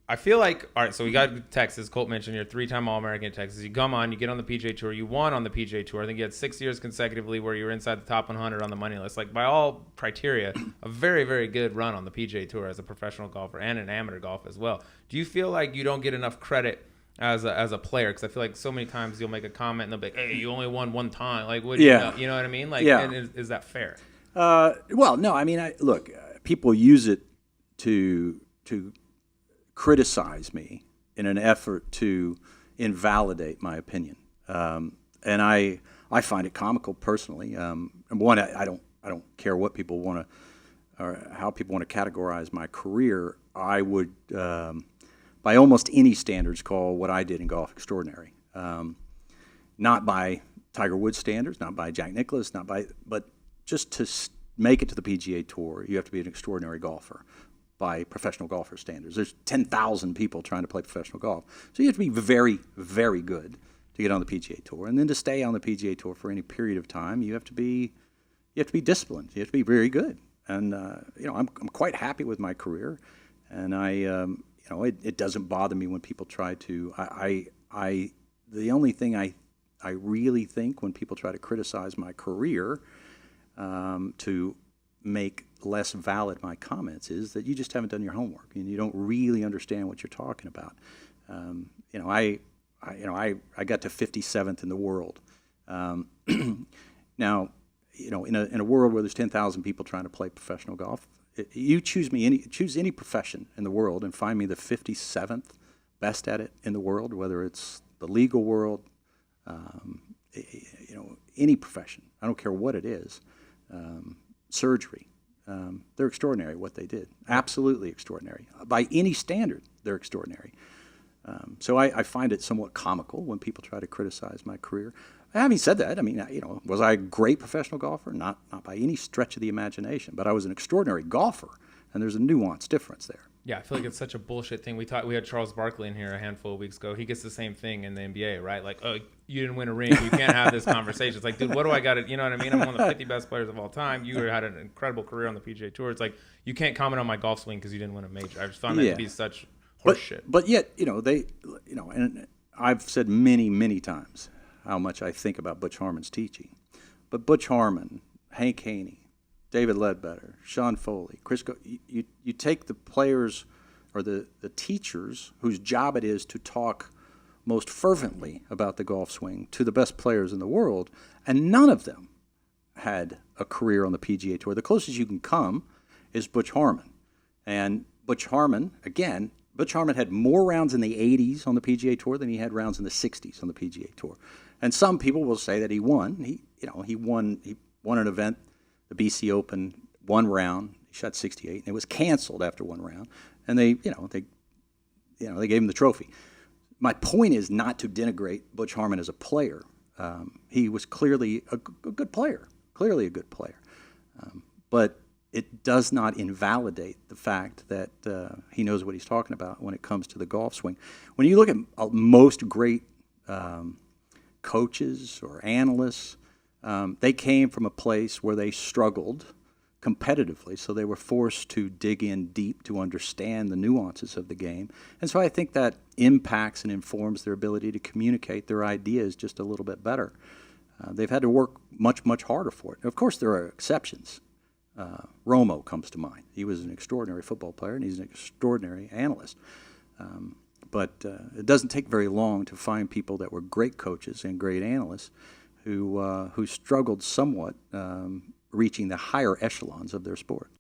I feel like, all right, so we got Texas. Colt mentioned you're a 3-time All-American at Texas. You come on, you get on the PGA Tour. You won on the PGA Tour. I think you had 6 years consecutively where you were inside the top 100 on the money list. Like, by all criteria, a very, very good run on the PGA Tour as a professional golfer and an amateur golf as well. Do you feel like you don't get enough credit as a player? Because I feel like so many times you'll make a comment and they'll be like, hey, you only won one time. Like, what do you know? You know what I mean? Like, and is that fair? Well, no, I mean, look, people use it to criticize me in an effort to invalidate my opinion, and I find it comical personally. One, I don't care what people want to or how people want to categorize my career. I would, by almost any standards, call what I did in golf extraordinary. Not by Tiger Woods standards, not by Jack Nicklaus, but just to make it to the PGA Tour, you have to be an extraordinary golfer by professional golfer standards. There's 10,000 people trying to play professional golf. So you have to be very, very good to get on the PGA Tour. And then to stay on the PGA Tour for any period of time, you have to be disciplined. You have to be very good. And I'm quite happy with my career, and it doesn't bother me when people try to. The only thing I really think when people try to criticize my career to make less valid my comments is that you just haven't done your homework and you don't really understand what you're talking about. I got to 57th in the world. Now, in a world where there's 10,000 people trying to play professional golf, you choose any profession in the world and find me the 57th best at it in the world, whether it's the legal world, any profession. I don't care what it is. Surgery. They're extraordinary what they did. Absolutely extraordinary. By any standard, they're extraordinary. So I find it somewhat comical when people try to criticize my career. Having said that, I mean, was I a great professional golfer? Not by any stretch of the imagination, but I was an extraordinary golfer, and there's a nuanced difference there. Yeah, I feel like it's such a bullshit thing. We had Charles Barkley in here a handful of weeks ago. He gets the same thing in the NBA, right? Like, oh, you didn't win a ring. You can't have this conversation. It's like, dude, what do I got to, you know what I mean? I'm one of the 50 best players of all time. You had an incredible career on the PGA Tour. It's like, you can't comment on my golf swing because you didn't win a major. I just found that to be such horseshit. But yet, and I've said many, many times how much I think about Butch Harmon's teaching. But Butch Harmon, Hank Haney, David Ledbetter, Sean Foley, Chris, you take the players or the teachers whose job it is to talk most fervently about the golf swing to the best players in the world, and none of them had a career on the PGA Tour. The closest you can come is Butch Harmon. And Butch Harmon had more rounds in the 80s on the PGA Tour than he had rounds in the 60s on the PGA Tour. And some people will say that he won. He won an event, the BC Open, one round. He shot 68, and it was canceled after one round. And they gave him the trophy. My point is not to denigrate Butch Harmon as a player. He was clearly a good player, but it does not invalidate the fact that he knows what he's talking about when it comes to the golf swing. When you look at most great coaches or analysts, they came from a place where they struggled competitively, so they were forced to dig in deep to understand the nuances of the game. And so I think that impacts and informs their ability to communicate their ideas just a little bit better. They've had to work much, much harder for it. Of course, there are exceptions. Romo comes to mind. He was an extraordinary football player, and he's an extraordinary analyst. But it doesn't take very long to find people that were great coaches and great analysts who struggled somewhat reaching the higher echelons of their sport.